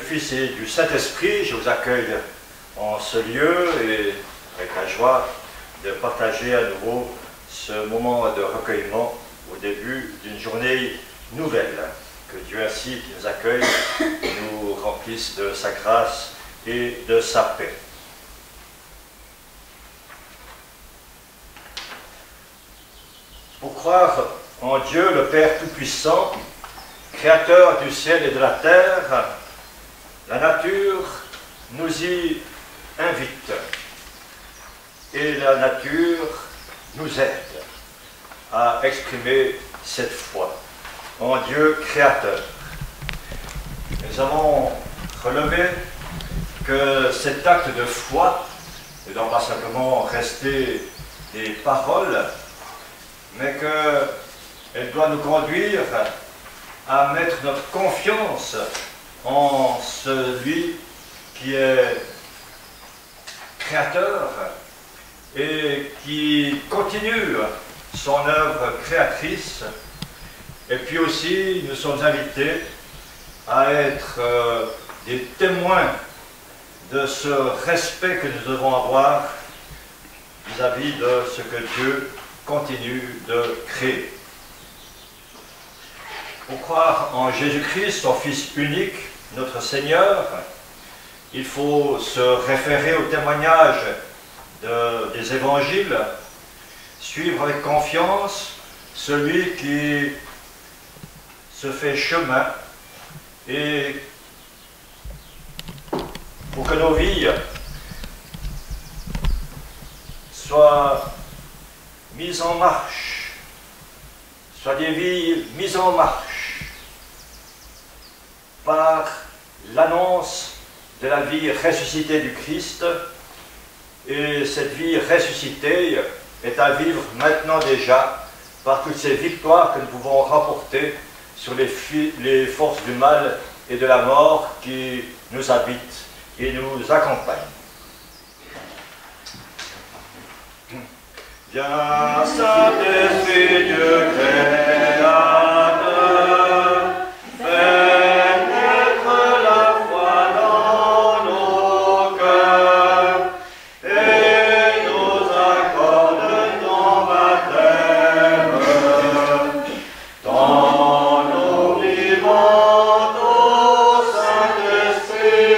Fils et du Saint-Esprit, je vous accueille en ce lieu et avec la joie de partager à nouveau ce moment de recueillement au début d'une journée nouvelle. Que Dieu ainsi qui nous accueille nous remplisse de sa grâce et de sa paix. Pour croire en Dieu, le Père Tout-Puissant, Créateur du ciel et de la terre, la nature nous y invite et la nature nous aide à exprimer cette foi en Dieu créateur. Nous avons relevé que cet acte de foi ne doit pas simplement rester des paroles, mais qu'elle doit nous conduire à mettre notre confiance en celui qui est créateur et qui continue son œuvre créatrice. Et puis aussi, nous sommes invités à être des témoins de ce respect que nous devons avoir vis-à-vis de ce que Dieu continue de créer. Pour croire en Jésus-Christ, son Fils unique, notre Seigneur, il faut se référer au témoignage des évangiles, suivre avec confiance celui qui se fait chemin et pour que nos vies soient mises en marche, soient des vies mises en marche par l'annonce de la vie ressuscitée du Christ. Et cette vie ressuscitée est à vivre maintenant déjà par toutes ces victoires que nous pouvons remporter sur les forces du mal et de la mort qui nous habitent et nous accompagnent. Viens, Saint-Esprit, Dieu créateur, fais naître la foi dans nos cœurs et nous accorde ton baptême. Dans nos vivants, ô Saint-Esprit,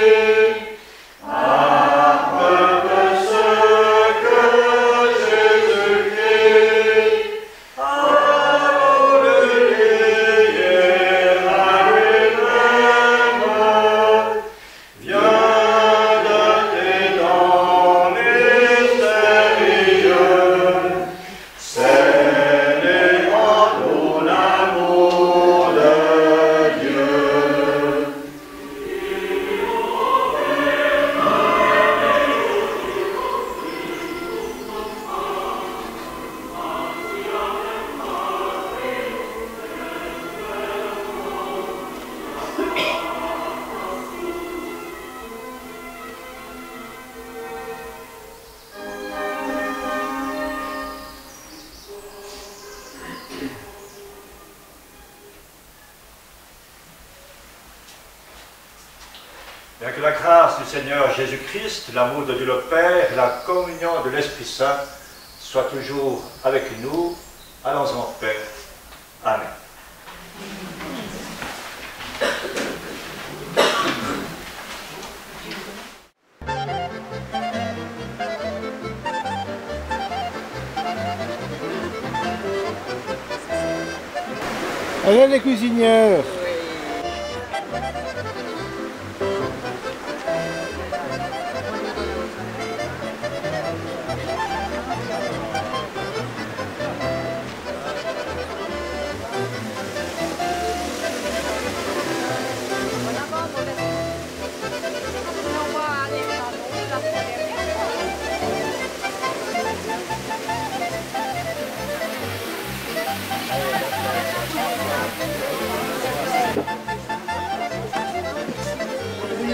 appelle ceux que Jésus-Christ a voulu lier à lui-même. Viens de tes dons mystérieux, scellez en nous l'amour de Dieu. Bien que la grâce du Seigneur Jésus-Christ, l'amour de Dieu le Père, la communion de l'Esprit Saint soient toujours avec nous. Allons en paix. Amen. Allez les cuisinières.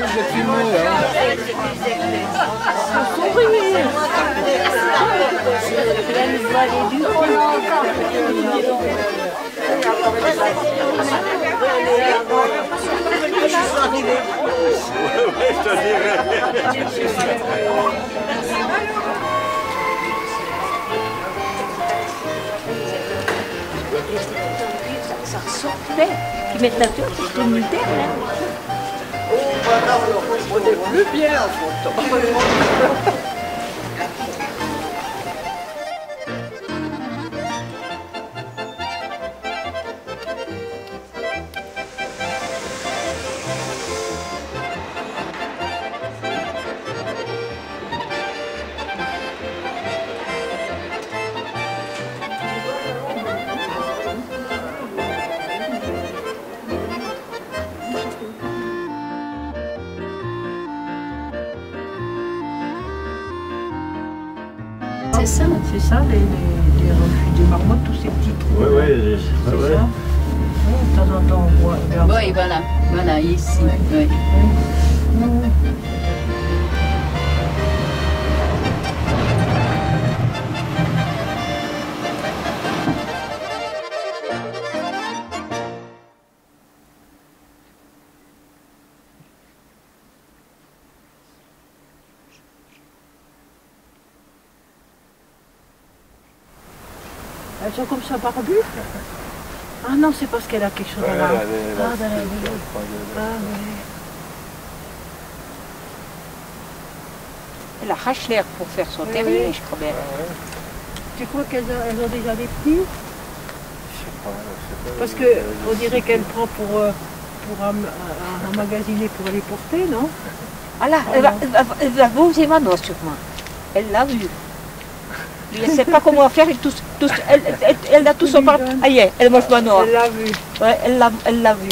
Vous êtes filmé, hein. Ça sortait, qui mettent la tête, c'est une militaire, là. On est plus bien en photo. C'est ça, les refuges des marmottes, tous ces petits trous. Oui, oui, C'est ça. Oui, de temps en temps, on voit. Oui, voilà, ici. Oui. Elles sont comme ça barbues. Ah non, c'est parce qu'elle a quelque chose à la... Ah, dans la vie. Ah, oui. Elle arrache l'air pour faire son terrier, je crois bien. Tu crois qu'elles ont déjà des petits? Parce qu'on dirait qu'elle prend pour emmagasiner pour les porter, non? Ah là, elle va poser Manon sûrement. Elle l'a vu. Je ne sais pas comment faire, elle a tout son part. Aïe, elle mange Manon. Elle l'a vu. Ouais, elle l'a vu.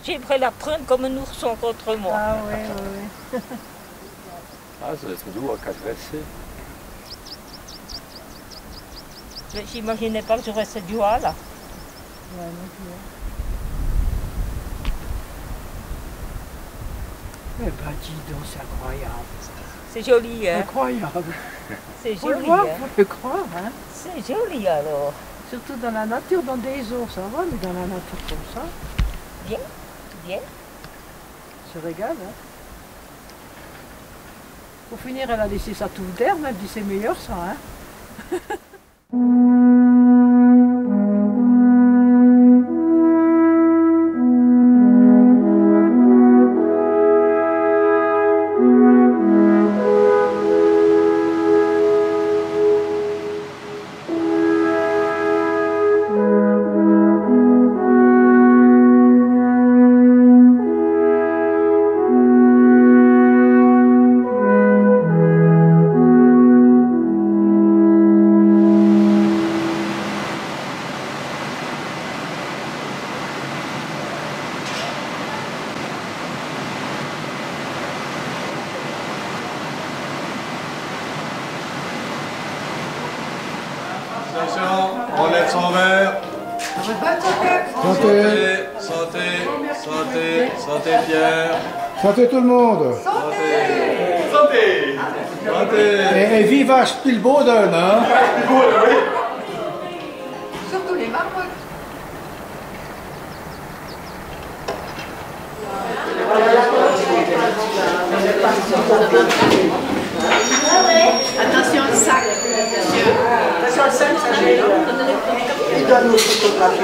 J'aimerais la prendre comme un ourson contre moi. Ah oui, oui. Ah, ça doit être doux à caresser. J'imaginais pas que j'aurais cette joie-là. Ouais, non plus. Eh ben dis donc, c'est incroyable. C'est joli, hein? Incroyable. C'est Faut le joli, voir, hein? faut le croire, hein. C'est joli alors. Surtout dans la nature, dans des eaux, ça va, mais dans la nature comme ça, Bien, bien. on se régale, hein. Pour finir, elle a laissé sa touffe d'herbe, elle dit c'est meilleur ça, hein. Attention, on lève son verre. Santé. Santé, santé, santé Pierre. Santé tout le monde. Santé. Santé. Santé. Et viva Spielboden, hein. Surtout les marmottes. Attention le sac, monsieur. Attention le sac, ça gêne. Il donne nos photographies.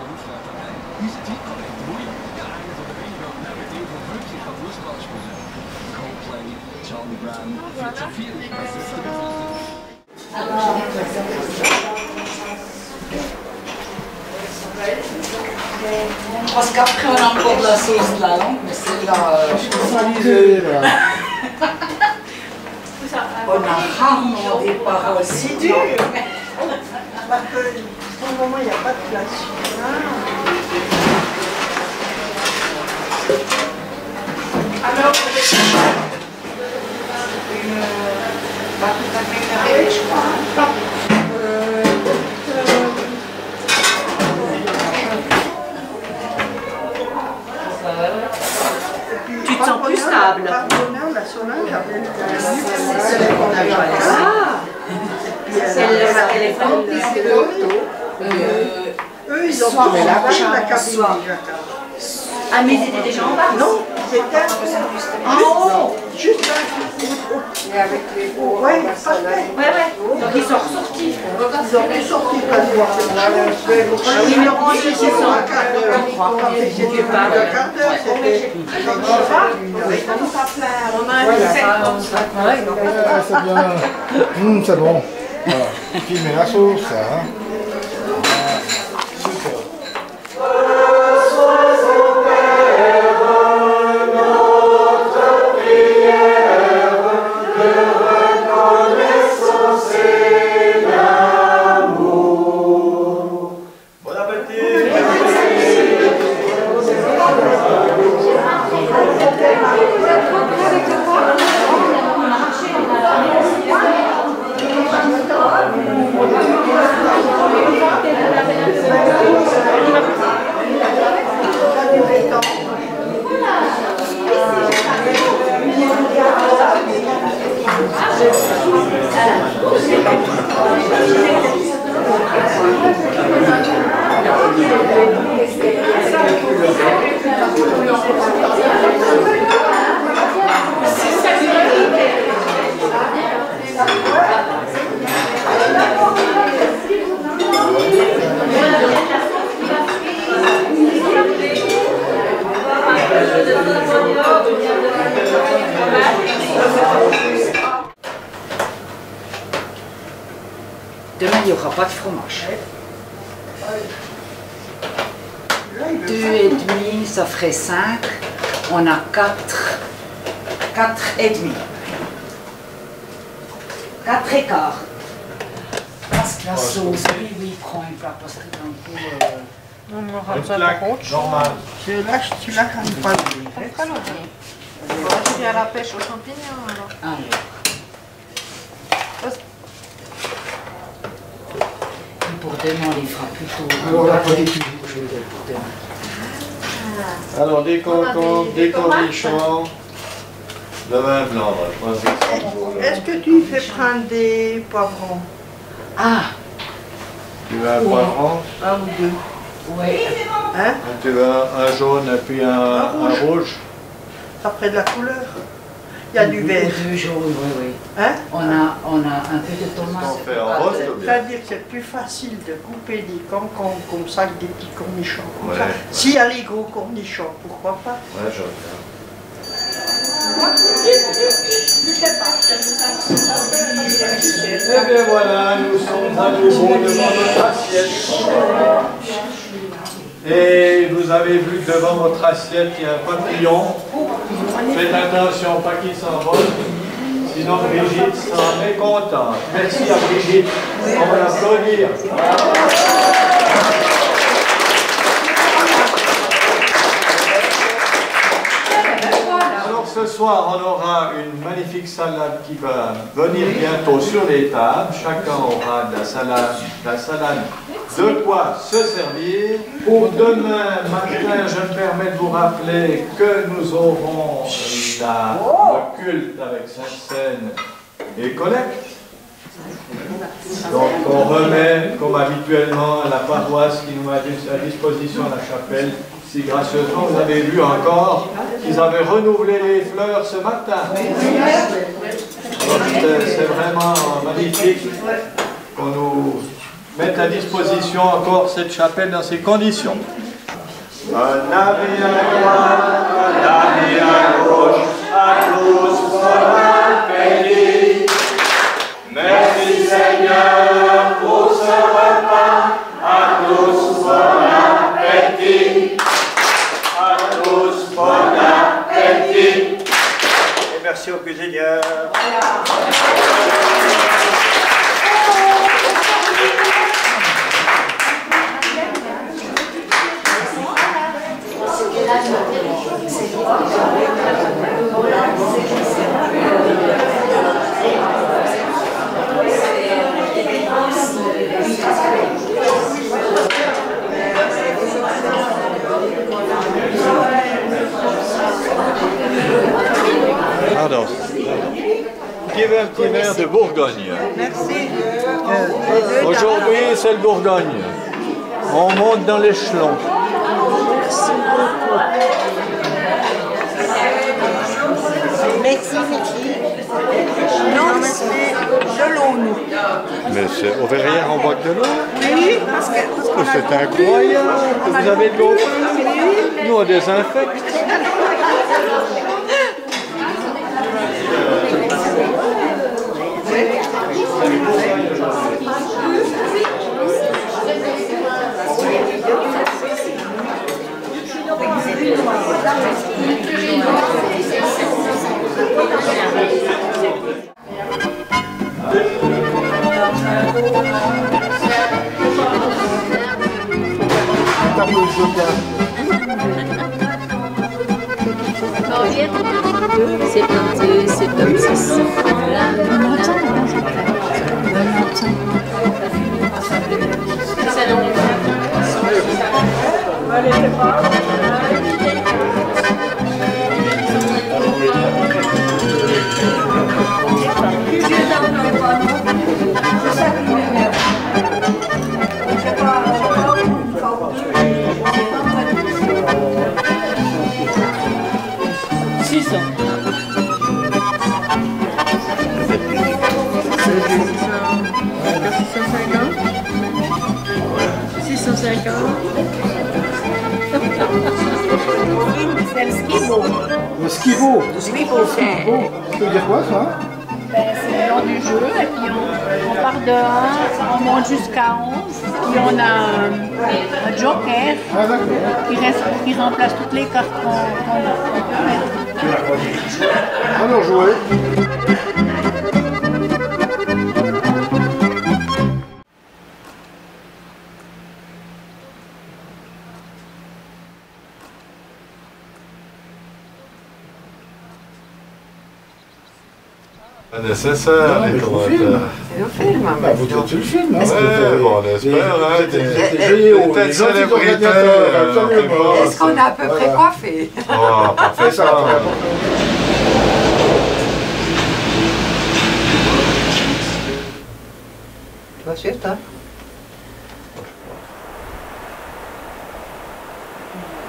Les Parce qu'après on a encore de la sauce de la langue, mais celle-là, on a rarement des paroles si dures. Parce que pour le moment il n'y a pas de place. Alors, une battuta carrée, je crois. Tu te sens plus stable. Pardonneur, la Solange avait C'est celle qu'on avait pas laissée. Elle est vraiment C'est l'auto. eux, ils ont tous la cabine. Ah, mais ils étaient déjà en bas? Non, c'était En haut? juste un. Et avec les beaux. Ouais, parfait. Ouais. Donc ils sont ressortis. Ils ont pu sortir pour voir quelque chose. Oui, mais on sait qu'ils sont un quart d'heure. C'était pas un quart d'heure, c'était. On a un C'est bien. C'est bon. Voilà. Qui met la sauce, ça. Hein. Super. Demain, il n'y aura pas de fromage. 2,5, ça ferait 5. On a 4,5. 4 écarts. Parce que la sauce, oui, prend une plaque parce que d'un coup... On aura Une besoin plaque pour autre chose. normale. Celui-là, quand il parle. Je vais à la pêche aux champignons alors. Ah, oui. Et pour demain, on les fera plutôt... Alors, la politique. Pour demain. Alors, des concombres, des cornichons, le vin blanc, je pense que c'est bon. Est-ce que tu fais prendre des poivrons? Ah, Tu veux un poivron, Un ou deux. oui. Hein? tu veux un jaune et puis un rouge. Ça ferait de la couleur. Il y a du vert. 2 jours, oui, oui. Hein? On a un peu de tomate. On fait en rose ou bien? C'est-à-dire que c'est plus facile de couper des concombres comme ça que des petits cornichons. Comme Ouais. ça. S'il y a les gros cornichons, pourquoi pas? Ouais, je regarde. Eh bien voilà, nous sommes à nouveau devant notre assiette. Et vous avez vu que devant votre assiette, il y a un papillon. Faites attention, pas qu'il s'envole. Sinon Brigitte sera mécontente. Merci à Brigitte. On va l'applaudir. Alors ce soir, on aura une magnifique salade qui va venir bientôt sur les tables. Chacun aura de la salade de quoi se servir. Pour demain matin, je me permets de vous rappeler que nous aurons le culte avec Sainte-Seine et collecte. Donc on remet, comme habituellement, à la paroisse qui nous a à disposition la chapelle. Si gracieusement vous avez vu encore qu'ils avaient renouvelé les fleurs ce matin. Donc c'est vraiment magnifique qu'on nous mette à disposition encore cette chapelle dans ces conditions. Un ave à droite, un ave à gauche, à tous pour la paix. Pardon. Qui veut un petit verre de Bourgogne? Merci. Aujourd'hui, c'est le Bourgogne. On monte dans l'échelon. Merci, merci. Non, c'est de l'eau, nous. Mais c'est au verrière, on boit de l'eau? Oui, parce que C'est incroyable. Vous avez de l'eau? Nous, on désinfecte. C'est 22, c'est 26. C'est le skibo. Le skibo. Le skibo, c'est Ça veut dire quoi ça? c'est le nom du jeu. Et puis on part de 1, on monte jusqu'à 11. Puis on a un joker Ah d'accord. qui remplace toutes les cartes qu'on peut mettre. Alors jouer. Nécessaire, les commentaires. Bah, vous tu le filmes, hein? Ouais, bon, on espère, hein. T'es célébrité. Est-ce qu'on a à peu près coiffé? Oh, parfait ça. Tu vas suivre, toi?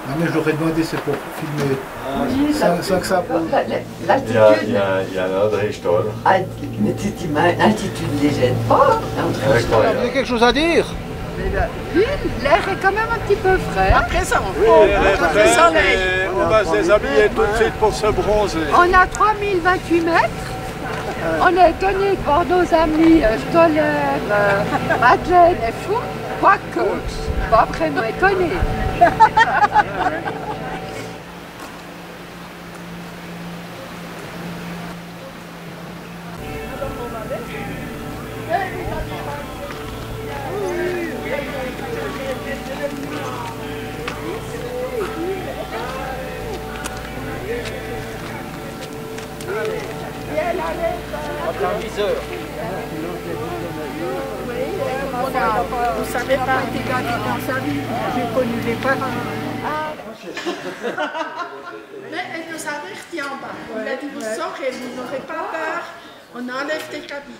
Non mais je l'aurais demandé, c'est pour filmer. Ça que ça. L'altitude. Il y a l'André Stoll. L'altitude ne les gêne pas. Vous avez quelque chose à dire? L'air est quand même un petit peu frais. Après ça, On va se déshabiller tout de suite pour se bronzer. on a 3028 mètres. On est étonnés de voir nos amis Stoller, Madeleine et Fou. Quoique, pas vraiment étonnés. Vous savez pas été gâté dans sa vie. J'ai connu les parents. Mais elle nous a avertis en bas. Il a dit vous saurez, vous n'aurez pas peur, on enlève tes cabines.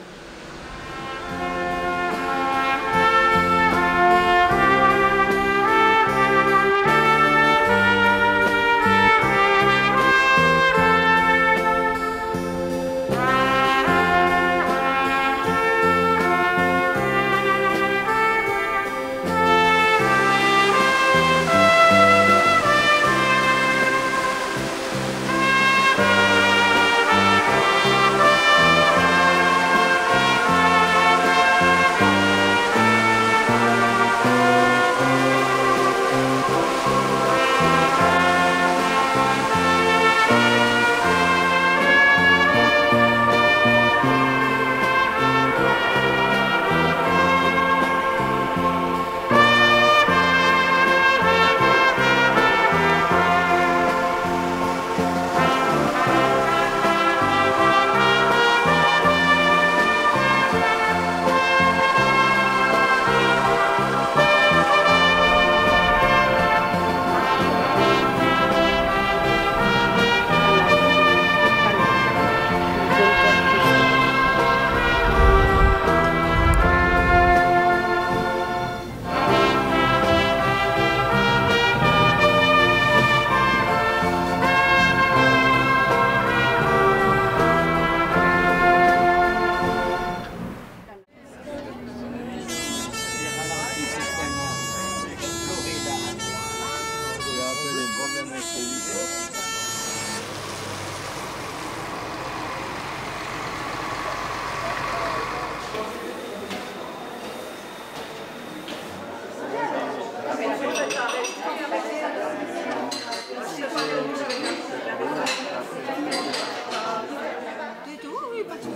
Du tout, oui, pas de souci.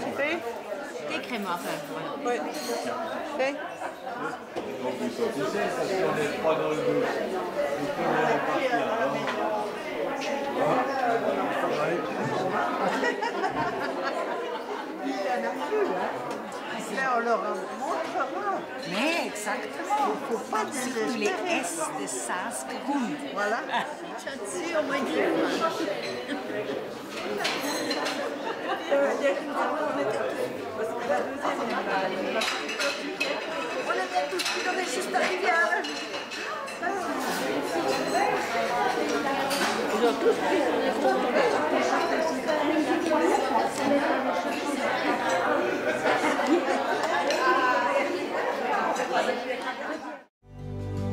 Des crèmes à faire, voilà. Oui. Fait. Tu sais, ça si on est trois dans le bus. Tu peux Là, on leur montrera. Mais exactement. Il ne faut pas Surtout les S de Saas-Groen. Voilà. On était tous pris, on est juste arrivés à la vie. Ils ont tous pris des photos.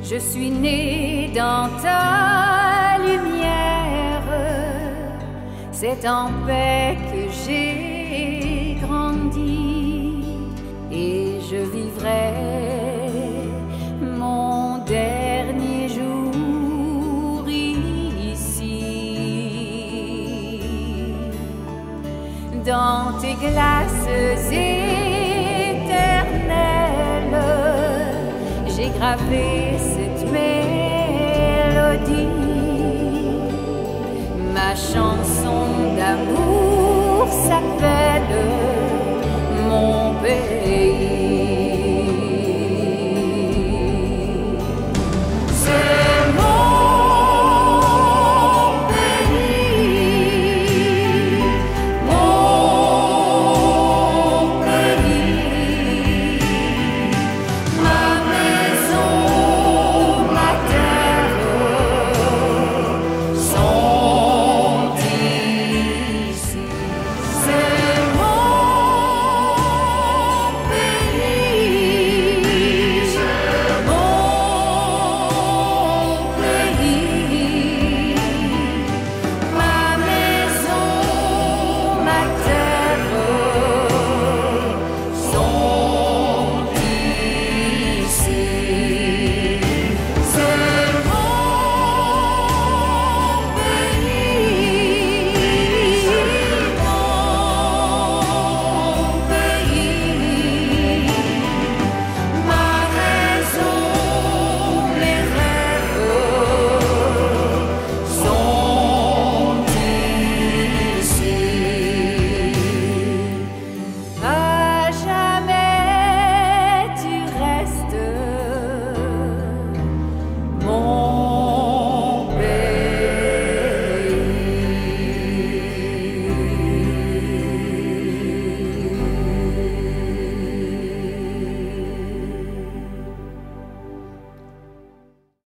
Je suis née dans ta lumière, c'est en paix que j'ai grandi et je vivrai mon dernier jour ici. Dans tes glaces éternelles, j'ai gravé cette mélodie, ma chanson d'amour s'appelle Mon pays.